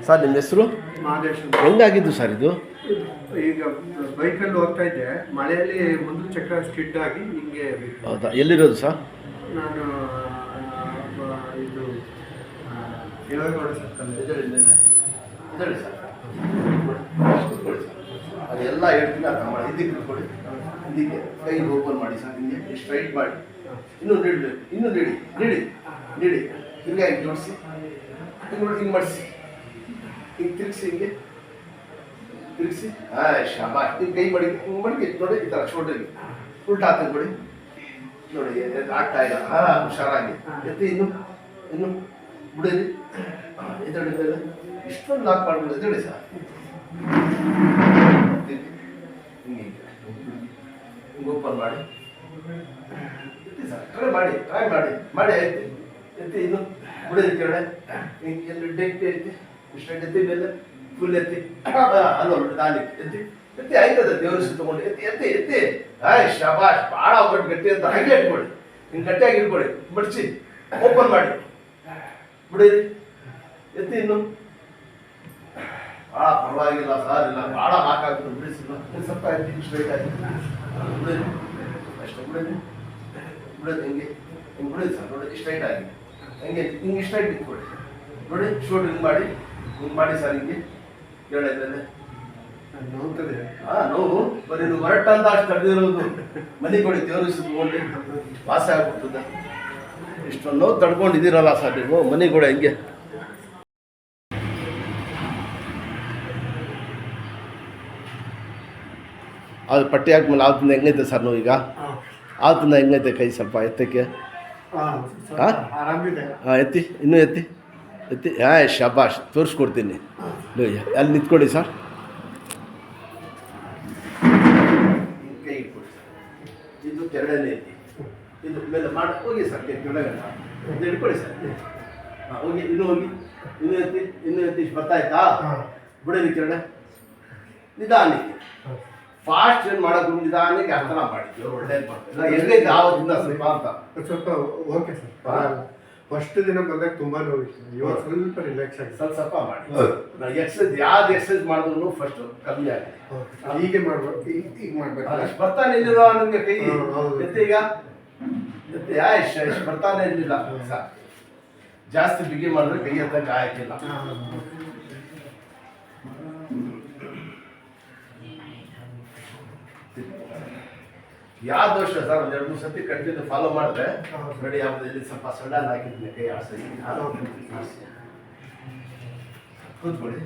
Sir ನಿಮ್ಮ ಹೆಸರು? Mahadesh. ಹೆಂಗಾಗಿದ್ದು sir ಇದು? ಈಗ ಬೈಕಲ್ಲಿ ಹೋಗ್ತಾ ಇದ್ದೆ, ಮಳೆಯಲ್ಲಿ ಮುಂದಿನ ಚಕ್ರ ಸ್ಕಿಡ್ ಆಗಿ ಹಿಂಗೆ ಹೌದಾ? ಎಲ್ಲಿರೋದು ಸರ್? ನಾನು ಇದು ದೇವೇಗೌಡ ಸರ್ಕಲ್ ಸರ್ ಅದೆಲ್ಲ ಹೇಳ್ತೀನಿ ಅರ್ಥ ಮಾಡಿ. ಇದಕ್ಕೆ ತಿಳ್ಕೊಳ್ಳಿ, ಇದಕ್ಕೆ ಕೈ ಓಪನ್ ಮಾಡಿ ಸರ್, ಹಿಂಗೆ ಸ್ಟ್ರೈಟ್ ಮಾಡಿ, ಇನ್ನೂ ನೀಡಬೇಕು, ಇನ್ನೂ ನೀಡಿ ನೀಡಿ ನೀಡಿ, ಹಿಂಗೆ ಜೋಡಿಸಿ, ಹಿಂಗೆ ನೋಡಿ, ಹಿಂಗೆ ಮಾಡಿಸಿ, ಹಿಂಗೆ ತಿರುಗಿಸಿ, ಹಿಂಗೆ ತಿರುಗಿಸಿ. ಶಾಬಾಷ್. ಹಿಂಗೆ ಕೈ ಮಡಿ, ಹಿಂಗೆ ಮಡಿಕೆ ನೋಡಿ, ಈ ಥರ ಶೋಲ್ಡರ್ಗೆ ಉಲ್ಟಾ ಹಾಕಿ ಕೊಡಿ ನೋಡಿ, ಆಗ್ತಾ ಇಲ್ಲ. ಹುಷಾರಾಗಿ ಎತ್ತಿ, ಇನ್ನು ಬಿಡಿರಿ, ಎದ್ದೇಳಿ, ಇಷ್ಟೊಂದು ಲಾಕ್ ಮಾಡ್ಬೋದು, ಎದ್ದೇಳಿ ಸರ್. ಹಿಂಗೆ ಓಪನ್ ಮಾಡಿ ಎತ್ತಿ ಸರ್, ಟ್ರೈ ಮಾಡಿ ಎತ್ತಿ ಎತ್ತಿ, ಇನ್ನು ಬಿಡಿರಿ ಕೆಳಗಡೆ, ಹಿಂಗೆ ಎಲ್ಲ ಡೆಕ್ಟಿ ಎತ್ತಿ, ಇಷ್ಟೊಂದು ಎತ್ತಿ ಮೇಲೆ ಫುಲ್ ಎತ್ತಿ, ಅಲ್ಲೋ ದಾಲಿ ಎತ್ತಿ ಆಯ್ತದ, ದೇವ್ರ ತಗೊಂಡು ಎತ್ತಿ. ಶಾಬಾಷ್. ಭಾಳ ಒಬ್ಬಟ್ಟು ಗಟ್ಟಿ ಅಂತ ಹಂಗೆ ಇಟ್ಕೊಳ್ಳಿ, ಹಿಂಗೆ ಗಟ್ಟಿಯಾಗಿ ಇಟ್ಕೊಳ್ಳಿ, ಬಡಿಸಿ ಓಪನ್ ಮಾಡಿ ಬಿಡಿರಿ, ಎತ್ತಿ, ಇನ್ನು ಭಾಳ ಪರವಾಗಿಲ್ಲ ಸರ್, ಇಲ್ಲ ಭಾಳ ಹಾಕಾಗ್ತದೆ, ಬಿಡಿಸಿಲ್ಲ, ಸ್ವಲ್ಪ ಎತ್ತಿ ಸ್ಟ್ರೈಟ್ ಆಗಿ ಬಿಡಿರಿ, ಅಷ್ಟೇ ಬಿಡಿರಿ, ಹಿಂಗೆ ಬಿಡಿರಿ ಸರ್, ನೋಡಿ ಸ್ಟ್ರೈಟ್ ಆಗಿ ಹಿಂಗೆ ಸ್ಟ್ರೈಟ್ ಇಟ್ಕೊಳ್ಳಿ ನೋಡಿ, ಶೋಲ್ಡರ್ ಹಿಂಗೆ ಮಾಡಿ ಸರ್, ಹಿಂಗೆ ಕೇಳಿದ್ರೆ ನೋಡ್ತದೆ. ನೋವು ಬರೀ ನೀವು ಹೊರಟ ಅಂತ ಅಷ್ಟು ತಡೆದಿರೋದು, ಮನೆ ಕೊಡಿ, ದೇವ್ರ ತಗೊಂಡು ವಾಸ ಆಗ್ಬಿಡ್ತದೆ. ಇಷ್ಟೊಂದು ನೋವು ತಡ್ಕೊಂಡಿದ್ದೀರಲ್ಲ ಸರ್ ನೀವು, ಮನೆ ಕೂಡ ಹೆಂಗೆ ಅದು ಪಟ್ಟಿ ಹಾಕ್ಮೇಲೆ ಆವತ್ತಿಂದ ಹೆಂಗೈತೆ ಸರ್ ನೋವು? ಈಗ ಆವತ್ತಿಂದ ಹೆಂಗೈತೆ ಕೈ ಸ್ವಲ್ಪ ಎತ್ತಕ್ಕೆ? ಆರಾಮಿದೆ. ಎತ್ತಿ, ಇನ್ನೂ ಎತ್ತಿ. ಶಾಬಾಷ್. ತೋರಿಸ್ಕೊಡ್ತೀನಿ, ಅಲ್ಲಿ ನಿಂತ್ಕೊಳ್ಳಿ ಸರ್, ಕೈ ಇಟ್ಕೊಳ್ಳಿ ಸರ್, ಇದು ಕೆರಡನೇ ಎತ್ತಿ, ಇದು ಮೇಲೆ ಮಾಡಿ ಹೋಗಿ ಸರ್, ಕೆಳಗಡೆ ಇದು ಇಟ್ಕೊಳ್ಳಿ ಸರ್. ಹೋಗಿ, ಇನ್ನೂ ಎತ್ತಿ, ಇಷ್ಟು ಬರ್ತಾಯ್ತಾ? ಬಿಡಲಿ ಕೆರಡೆ, ನಿಧಾನಕ್ಕೆ, ಫಾಸ್ಟ್ ಏನು ಮಾಡೋದು, ನಿಧಾನಕ್ಕೆ ಅರ್ಥನ ಮಾಡಿದ್ವಿ, ಒಳ್ಳೇದು ಮಾಡ್ತೀವಿ. ಹೆಂಗೈತೆ ಆವತ್ತಿಂದ ಸ್ವಲ್ಪ ಅಂತ? ಸ್ವಲ್ಪ ಓಕೆ ಸರ್. ಫಸ್ಟ್ ದಿನ ಬಂದಾಗ ತುಂಬಾ ನೋವಿತ್ತು, ಇವಾಗ ಸ್ವಲ್ಪ ರಿಲ್ಯಾಕ್ಸ್ ಆಗಿದೆ. ಸ್ವಲ್ಪ ಮಾಡಿ ಎಕ್ಸಸೈಸ್, ಯಾವ್ದು ಎಕ್ಸಸೈಸ್ ಮಾಡಿದ್ರು ಫಸ್ಟ್ ಕಮ್ಮಿ ಆಗಿದೆ. ಹೀಗೆ ಮಾಡ್ಬೇಕು, ಈಗ ಮಾಡ್ಬೇಕು. ಬರ್ತಾನೆ ಇಲ್ಲಿಲ್ಲ ನಿಮಗೆ ಕೈ ಎತ್ತಿ, ಈಗ ಎತ್ತಿ, ಇಷ್ಟು ಬರ್ತಾನೆ ಇರಲಿಲ್ಲ ಸರ್. ಜಾಸ್ತಿ ಬಿಗಿ ಮಾಡಿದ್ರೆ ಕೈ ಎತ್ತಕ್ಕೆ ಆಗಿಲ್ಲ. ಯಾವ ದೋಷ ಸರ್, ಒಂದು 2-3 ಸತಿ ಕಂಟಿನ್ಯೂ ಫಾಲೋ ಮಾಡಿದ್ರೆ ನೋಡಿ, ಯಾವ್ದು ಇಲ್ಲಿ ಸ್ವಲ್ಪ ಸಣ್ಣ ಹಾಕಿದ್ದೀನಿ ಕೈ ಆಡ್ಸಿ ಕೂತ್ಕೊಳ್ಳಿ.